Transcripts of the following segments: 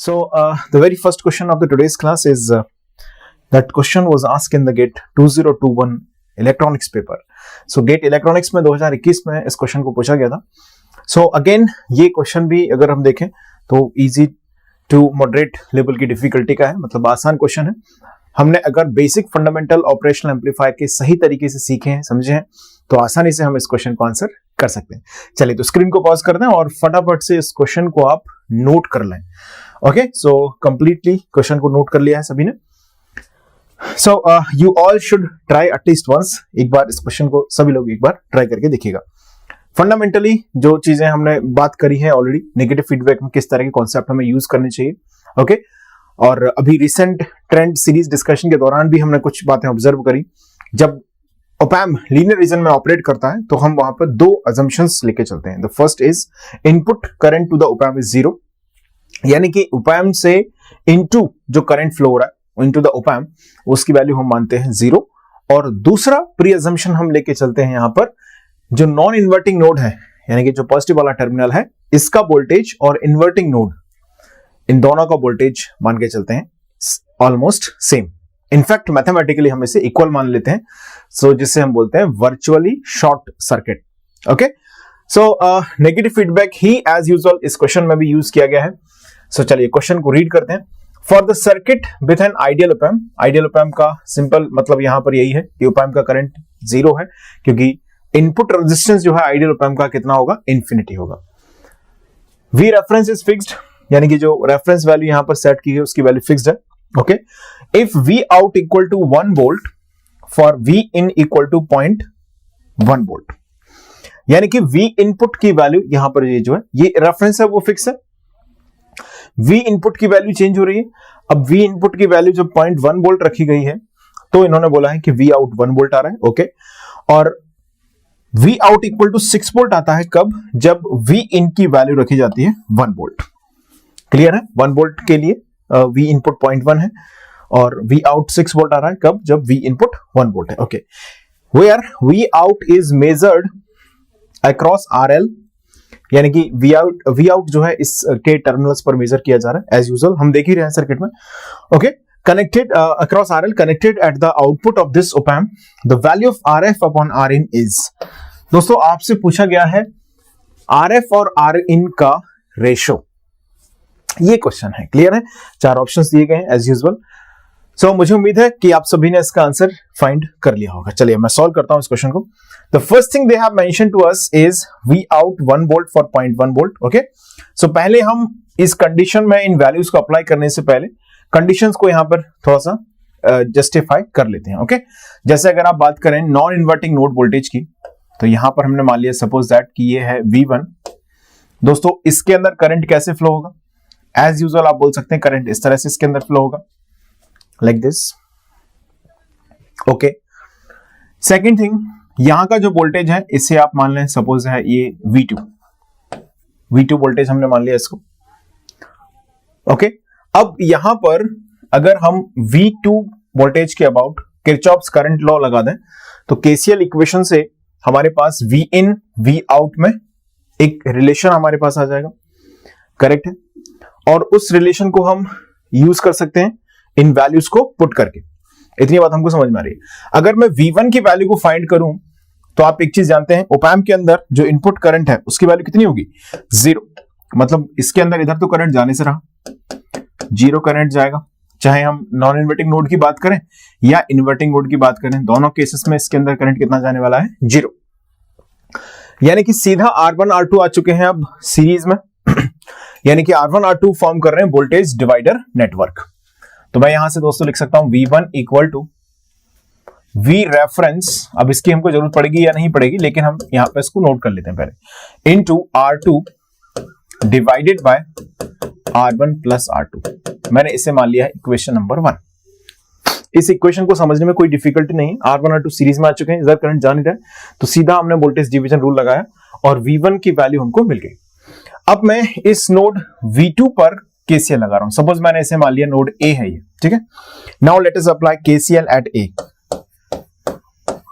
So the very first question of the today's class is that question was asked in the GATE 2021 electronics paper. So GATE electronics में 2021 में इस question को पूछा गया था. So again ये question भी अगर हम देखें तो इजी टू मॉडरेट लेवल की डिफिकल्टी का है, मतलब आसान क्वेश्चन है. हमने अगर बेसिक फंडामेंटल ऑपरेशनल एम्पलीफायर के सही तरीके से सीखे हैं, समझे हैं, तो आसानी से हम इस क्वेश्चन को आंसर कर सकते हैं. चलिए तो स्क्रीन को पॉज कर दें और फटाफट से इस क्वेश्चन को आप नोट कर लें. ओके, सो कंप्लीटली क्वेश्चन को नोट कर लिया है सभी ने. So you all should try at least once. एक बार इस क्वेश्चन को सभी लोग एक बार ट्राई करके देखिएगा. फंडामेंटली जो चीजें हमने बात करी है ऑलरेडी, नेगेटिव फीडबैक में किस तरह के कॉन्सेप्ट हमें यूज करने चाहिए. ओके, और अभी रिसेंट ट्रेंड सीरीज डिस्कशन के दौरान भी हमने कुछ बातें ऑब्जर्व करी. जब ओपैम लीनियर रीजन में ऑपरेट करता है तो हम वहां पर दो अजम्पशंस लेके चलते हैं. The first is input current to the opamp is zero, यानी कि ओपैम से इनटू जो करंट फ्लो हो रहा है इनटू द ओपैम, उसकी वैल्यू हम मानते हैं जीरो. और दूसरा प्री अजम्पशन हम लेके चलते हैं यहां पर जो नॉन इन्वर्टिंग नोड है, यानी कि जो पॉजिटिव वाला टर्मिनल है, इसका वोल्टेज और इन्वर्टिंग नोड, इन दोनों का वोल्टेज मान के चलते हैं ऑलमोस्ट सेम. इनफैक्ट मैथमेटिकली हम इसे इक्वल मान लेते हैं, सो जिसे हम बोलते हैं virtually short circuit. Okay, so negative feedback ही एज यूजुअल इस क्वेश्चन में भी यूज किया गया है. सो चलिए क्वेश्चन को रीड करते हैं. For the circuit with an ideal ओपैम, ideal ओपैम का सिंपल मतलब यहां पर यही है कि ओपैम का करंट जीरो है, क्योंकि इनपुट रेजिस्टेंस जो है आइडियल ओपैम का कितना होगा, इंफिनिटी होगा. वी रेफरेंस इज फिक्स्ड, यानी कि जो रेफरेंस वैल्यू यहां पर सेट की है उसकी वैल्यू फिक्स्ड है. Okay, if V out equal to 1 volt for V in equal to 0.1 volt, यानी कि वी इनपुट की वैल्यू यहां पर ये जो है ये रेफरेंस है वो फिक्स है. वी इनपुट की वैल्यू चेंज हो रही है. अब वी इनपुट की वैल्यू जब 0.1 वोल्ट रखी गई है तो इन्होंने बोला है कि वी आउट 1 वोल्ट आ रहा है. ओके, और V out equal to 6 volt आता है कब, जब वी इन की वैल्यू रखी जाती है 1 वोल्ट. क्लियर है? 1 वोल्ट के लिए वी इनपुट 0.1 है और वी आउट 6 वोल्ट आ रहा है कब, जब वी इनपुट 1 वोल्ट है. Okay, where V out is measured across RL, यानी कि वी आउट जो है इस के टर्मिनल्स पर मेजर किया जा रहा है एज यूजुअल, हम देख ही रहे हैं सर्किट में. Okay, connected across RL, connected at the output of this op amp, the value of RF upon Rin is. दोस्तों आपसे पूछा गया है RF और Rin का रेशो, ये क्वेश्चन है. क्लियर है? 4 ऑप्शंस दिए गए हैं एज यूजुअल. सो मुझे उम्मीद है कि आप सभी ने इसका आंसर फाइंड कर लिया होगा. चलिए मैं सॉल्व करता हूं इस क्वेश्चन को. The first thing they have mentioned to us is V out 1 volt for 0.1 volt. Okay, so पहले हम इस कंडीशन में इन वैल्यूज को अप्लाई करने से पहले कंडीशंस को यहां पर थोड़ा सा जस्टिफाई कर लेते हैं. ओके, जैसे अगर आप बात करें नॉन इन्वर्टिंग नोड वोल्टेज की, तो यहां पर हमने मान लिया सपोज दैट कि ये है V1. दोस्तों इसके अंदर करंट कैसे फ्लो होगा, एज यूजुअल आप बोल सकते हैं करंट इस तरह से इसके अंदर फ्लो होगा, like this. Okay, second thing, यहां का जो वोल्टेज है इसे आप मान लें सपोज है ये V2 वोल्टेज हमने मान लिया इसको. ओके, अब यहां पर अगर हम V2 वोल्टेज के अबाउट किरचॉफ्स करंट लॉ लगा दें तो केसीएल इक्वेशन से हमारे पास V in V out में एक रिलेशन हमारे पास आ जाएगा. करेक्ट है? और उस रिलेशन को हम यूज कर सकते हैं इन वैल्यूज को पुट करके. इतनी बात हमको समझ में आ रही है. अगर मैं V1 की वैल्यू को फाइंड करूं तो आप एक चीज जानते हैं, ओपैम्प के अंदर जो इनपुट करंट है उसकी वैल्यू कितनी होगी, 0. मतलब इसके अंदर इधर तो करंट जाने से रहा, 0 करंट जाएगा. चाहे हम नॉन इन्वर्टिंग नोड की बात करें या इन्वर्टिंग नोड की बात करें, दोनों केसेस में इसके अंदर करंट कितना जाने वाला है, 0. यानी कि सीधा R1 R2 आ चुके हैं अब सीरीज में यानी कि R1 R2 फॉर्म कर रहे हैं वोल्टेज डिवाइडर नेटवर्क. तो मैं यहां से दोस्तों लिख सकता हूं V1 equal to V reference. अब इसकी हमको जरूरत पड़ेगी या नहीं पड़ेगी, लेकिन हम यहां पे इसको नोट कर लेते हैं पहले, into R2 divided by R1 plus R2. मैंने इसे मान लिया है इक्वेशन नंबर 1. इस इक्वेशन को समझने में कोई डिफिकल्टी नहीं. R1 R2 सीरीज में आ चुके हैं, इधर करंट जा नहीं रहा है, तो सीधा हमने वोल्टेज डिवीजन रूल लगाया और V1 की वैल्यू हमको मिल गई. अब मैं इस नोड V2 पर KCL लगा रहा हूं. सपोज मैंने इसे मान लिया नोड A है ये, ठीक है. Now let us apply KCL at A.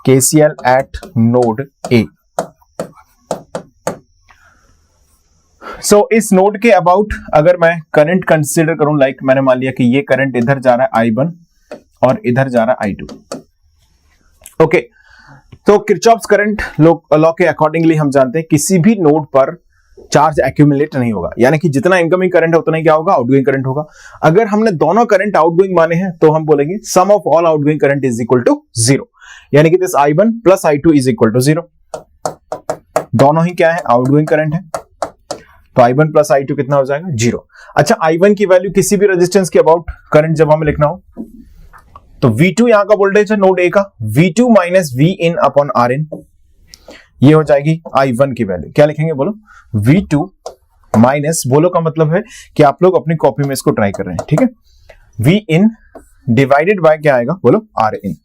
KCL at node A. So इस नोड के अबाउट अगर मैं करंट कंसीडर करूं, लाइक मैंने मान लिया कि ये करंट इधर जा रहा है I1 और इधर जा रहा है I2। ओके, तो किरचॉफ्स करंट लॉ के अकॉर्डिंगली हम जानते हैं किसी भी नोड पर चार्ज एक्यूमुलेट नहीं होगा, यानी कि जितना इनकमिंग करंट है उतना ही क्या होगा, आउटगोइंग करंट होगा। अगर हमने दोनों करंट आउटगोइंग माने हैं तो हम बोलेंगे sum of all outgoing current is equal to 0, यानी कि this I1 plus I2 is equal to 0। दोनों ही क्या है, आउटगोइंग करंट है, तो I1 प्लस I2 कितना हो जाएगा, 0। अच्छा, I1 की वैल्यू किसी भी रेजिस्टेंस के अबाउट करंट जब हमें लिखना हो तो V2 यहां का वोल्टेज है नोड A का, V2 minus V in upon R in, ये हो जाएगी I1 की वैल्यू। क्या लिखेंगे बोलो, V2 माइनस, बोलो का मतलब है कि आप लोग अपनी कॉपी में इसको ट्राई कर रहे हैं, ठीक है, V इन डिवाइडेड बाय क्या आएगा बोलो, R in.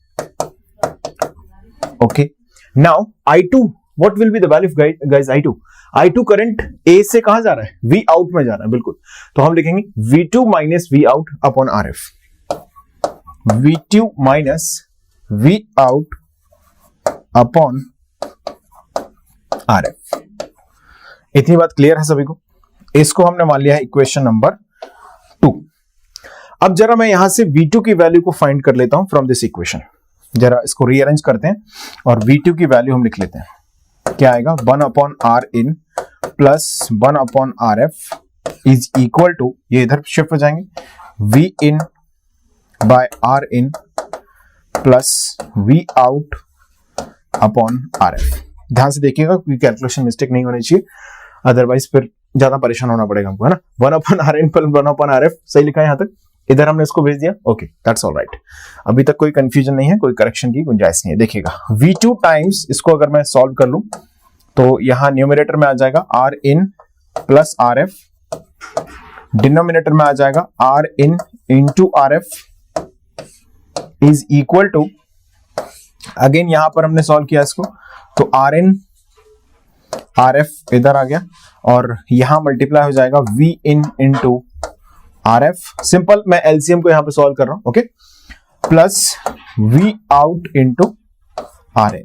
Okay, now I2, what will be the value guys, I2 current A से कहां जा रहा है, V आउट में जा रहा है, बिल्कुल, तो हम लिखेंगे V2 minus V out upon RF, V2 minus V out upon RF। इतनी बात क्लियर है सभी को? इसको हमने मान लिया है इक्वेशन नंबर 2। अब जरा मैं यहां से V2 की वैल्यू को फाइंड कर लेता हूं फ्रॉम दिस इक्वेशन। जरा इसको रीअरेंज करते हैं और V2 की वैल्यू हम लिख लेते हैं, क्या आएगा, 1 upon R in plus 1 upon RF is equal to, ये इधर शिफ्ट हो जाएंगे, V in by R in plus V out upon RF। ध्यान से देखिएगा क्योंकि कैलकुलेशन मिस्टेक नहीं होनी चाहिए, अदरवाइज फिर ज्यादा परेशान होना पड़ेगा हमको, है ना। 1 upon R in plus 1 upon RF, सही लिखा है यहां तक, इधर हमने इसको भेज दिया, ओके दैट्स ऑल राइट। अभी तक कोई कंफ्यूजन नहीं है, कोई करेक्शन की गुंजाइश नहीं है। देखिएगा V2 टाइम्स, इसको अगर मैं सॉल्व कर लूं तो यहां न्यूमरेटर में आ जाएगा R in plus RF, denominator में आ जाएगा R in into RF is equal to, again यहां पर हमने सॉल्व किया इसको, तो आर इन RF इधर आ गया और यहां मल्टीप्लाई हो जाएगा V in into RF, simple, मैं LCM को यहां पे सॉल्व कर रहा हूं, okay, plus V out into RN,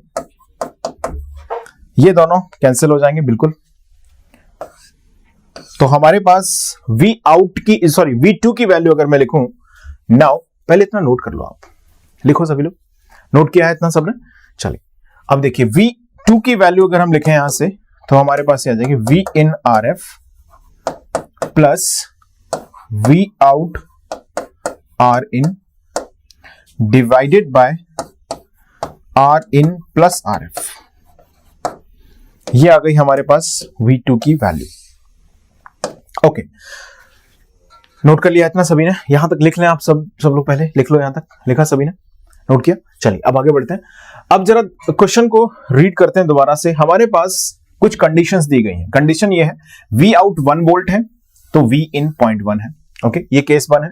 ये दोनों कैंसिल हो जाएंगे बिल्कुल। तो हमारे पास V आउट की, सॉरी V2 की वैल्यू अगर मैं लिखूं, नाउ पहले इतना नोट कर लो, आप लिखो सभी लोग, नोट किया है इतना सबने, चलिए अब देखिए V2 की वैल्यू अगर हम लिखें यहां से तो हमारे पास ये आ जाएगी V in RF plus V out R in divided by R in plus RF, ये आ गई हमारे पास V2 की वैल्यू। ओके, नोट कर लिया इतना सभी ने, यहां तक लिख लें आप सब लोग, पहले लिख लो, यहां तक लिखा सभी ने, नोट किया, चलिए अब आगे बढ़ते हैं। अब जरा क्वेश्चन को रीड करते हैं दोबारा से। हमारे पास कुछ कंडीशंस दी गई हैं। कंडीशन ये है, V आउट 1 वोल्ट है तो V इन 0.1 है, ओके, ये केस 1 है।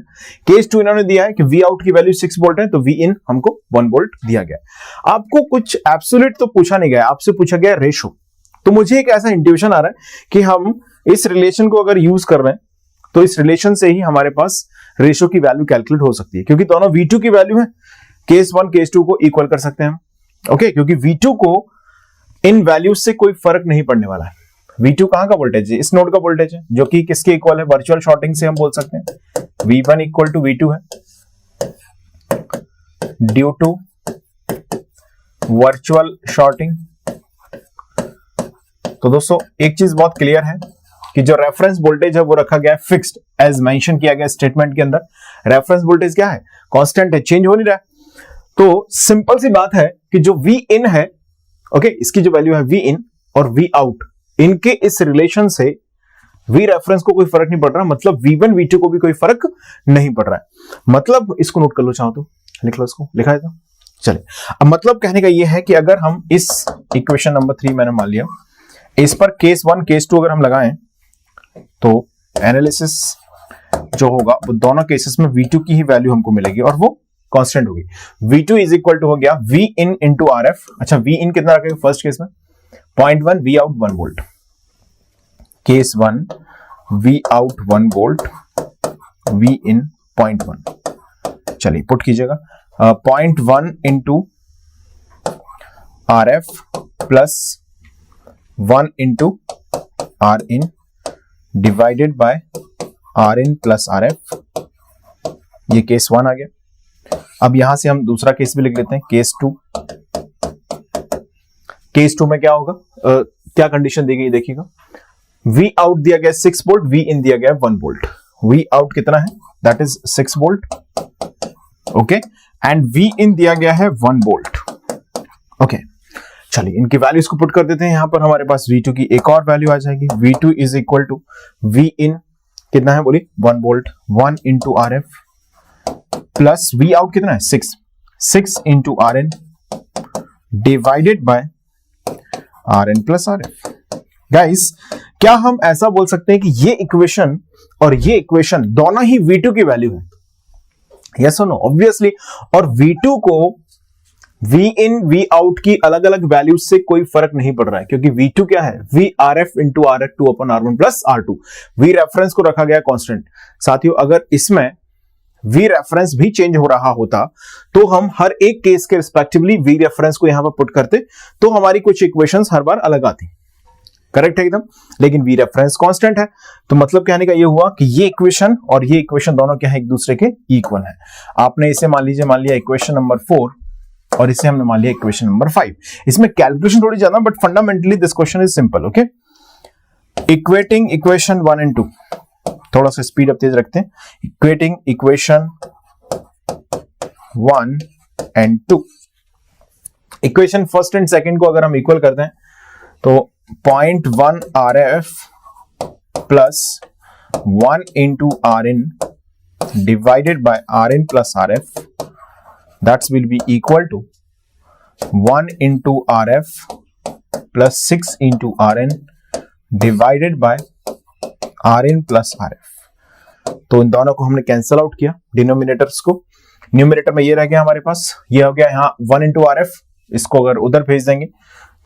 केस 2 इन्होंने दिया है कि V आउट की वैल्यू 6 वोल्ट है तो V इन हमको 1 वोल्ट दिया गया। आपको कुछ एब्सोल्यूट तो पूछा नहीं गया, आपसे पूछा गया रेशो। तो मुझे एक ऐसा इंट्यूशन आ रहा है कि हम इस रिलेशन को अगर यूज कर रहे हैं तो इस रिलेशन से ही हमारे पास रेशो की वैल्यू कैलकुलेट हो सकती है, क्योंकि दोनों V2 की वैल्यू है, केस 1 केस 2 को इक्वल कर सकते हैं हम, ओके, क्योंकि V2 को इन वैल्यूज से कोई फर्क नहीं पड़ने वाला है। V2 कहां का वोल्टेज है, इस नोड का वोल्टेज है, जो कि किसके इक्वल है, वर्चुअल शॉर्टिंग से हम बोल सकते हैं V1 इक्वल टू V2 है ड्यू टू वर्चुअल शॉर्टिंग। तो दोस्तों एक चीज बहुत क्लियर है कि जो रेफरेंस वोल्टेज है वो रखा गया है फिक्स्ड, एज मेंशन किया गया स्टेटमेंट के अंदर। रेफरेंस वोल्टेज क्या है, कांस्टेंट है, चेंज हो नहीं रहा है। तो सिंपल सी बात है कि जो V इन है, ओके, इसकी जो वैल्यू है V इन और V आउट, इनके इस रिलेशन से V रेफरेंस को कोई फर्क नहीं पड़ रहा, मतलब V1 V2 को भी कोई फर्क नहीं पड़ रहा है। मतलब इसको नोट कर लो, चाहो तो लिख लो, इसको लिखा है तो चलिए। अब मतलब कहने का यह है कि अगर हम इस इक्वेशन नंबर 3 मैंने मान लिया, इस पर केस 1 केस 2 अगर हम लगाएं तो एनालिसिस जो होगा वो दोनों केसेस में V2 की ही वैल्यू हमको मिलेगी और वो कांस्टेंट होगी। V2 इज इक्वल टू हो गया V इन इंटू RF। अच्छा, V इन कितना रखेगा फर्स्ट केस में 0.1, V out 1 volt, case 1 V out 1 volt, V in 0.1। चलिए पुट कीजिएगा 0.1 into RF plus 1 into R in divided by R in plus R F. ये case 1 आ गया। अब यहां से हम दूसरा केस भी लिख लेते हैं, केस 2। केस 2 में क्या होगा, क्या कंडीशन दी गई देखिएगा, वी आउट दिया गया 6 वोल्ट, वी इन दिया गया 1 वोल्ट। वी आउट कितना है, that is 6 volt, okay, and V in दिया गया है 1 वोल्ट, ओके। चलिए इनकी वैल्यूज को पुट कर देते हैं। यहां पर हमारे पास V2 की एक और वैल्यू आ जाएगी, V2 is equal to V in कितना है बोली 1 volt, 1 into R F plus V out कितना है 6 into R N divided by R N plus R F. Guys क्या हम ऐसा बोल सकते हैं कि ये इक्वेशन और ये इक्वेशन दोनों ही V2 की वैल्यू है? यस और नो, ऑब्वियसली। और V2 को V इन V आउट की अलग अलग वैल्यूज से कोई फर्क नहीं पड़ रहा है, क्योंकि V2 क्या है, V R F into R F 2 अपन R1 plus R2। V reference को रखा गया कांस्टेंट। साथियों अगर इसमें V रेफरेंस भी चेंज हो रहा होता तो हम हर एक केस के रिस्पेक्टिवली V रेफरेंस को यहां पर पुट करते तो हमारी कुछ इक्वेशंस हर बार अलग आती। करेक्ट है एकदम। लेकिन V रेफरेंस कांस्टेंट है, तो मतलब कहने का ये हुआ कि ये इक्वेशन और ये इक्वेशन दोनों क्या है, एक दूसरे के इक्वल है। आपने इसे मान लिया इक्वेशन नंबर 4 और इसे हमने मान लिया इक्वेशन नंबर 5। इसमें कैलकुलेशन थोड़ी ज्यादा, but fundamentally this question is simple, okay. Equating equation 1 and 2, थोड़ा सा स्पीड अप तेज रखते हैं। Equating equation 1 and 2, equation first and second को अगर हम इक्वल करते हैं तो 0.1 R F plus 1 into R in divided by R in plus R F, that will be equal to 1 into RF plus 6 into RN divided by RN plus RF। तो इन दोनों को हमने कैंसल आउट किया denominators को। Numerator में ये रह गया हमारे पास, ये हो गया यहाँ 1 into RF, इसको अगर उधर भेज देंगे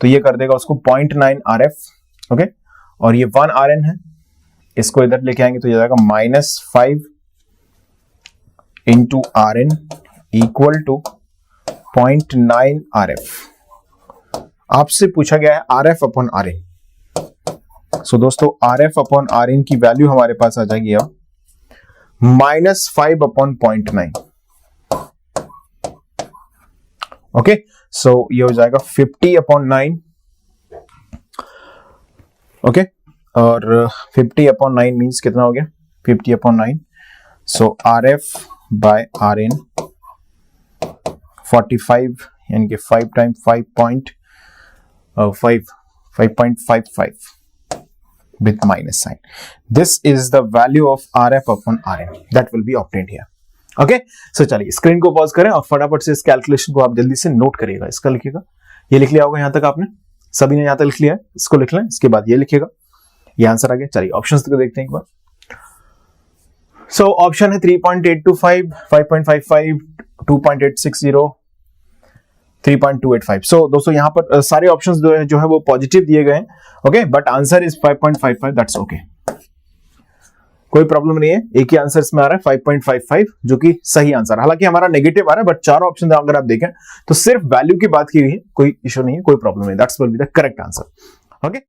तो ये कर देगा उसको 0.9 RF, ओके। और ये 1 RN है, इसको इधर लेके आएंगे तो ये जाएगा -5 into RN equal to 0.9 RF। आपसे पूछा गया है RF अपॉन RN। सो दोस्तों RF अपॉन RN की वैल्यू हमारे पास आ जाएगी अब -5 अपॉन 0.9, ओके। सो ये हो जाएगा 50 अपॉन 9, ओके। और 50 अपॉन 9 मीन्स कितना हो गया, 50 अपॉन 9। सो RF बाय RN 45 यानी कि 5 time 5.55 with minus sign. This is the value of RF upon RN that will be obtained here. Okay? So चलिए स्क्रीन को पॉज करें और फटाफट से इस कैलकुलेशन को आप जल्दी से नोट करिएगा। इसका लिखिएगा, ये लिख लिया होगा यहां तक आपने, सभी ने यहां तक लिख लिया है, इसको लिख लें। इसके बाद ये लिखिएगा, ये आंसर आ गया। चलिए ऑप्शंस को देखते हैं एक बार। सो ऑप्शन है 3.825, 5.55, 2.860, 3.285। सो दोस्तों यहाँ पर सारे ऑप्शंस जो है वो पॉजिटिव दिए गए हैं, okay, but answer is 5.55, that's okay, कोई प्रॉब्लम नहीं है। एक ही आंसर इसमें आ रहा है 5.55 जो कि सही आंसर। हालांकि हमारा नेगेटिव आ रहा है, बट चारों ऑप्शन अगर आप देखें तो सिर्फ वैल्यू की बात की गई है, कोई इशू नहीं है, कोई प्रॉब्लम नहीं, that's will be the correct answer, okay.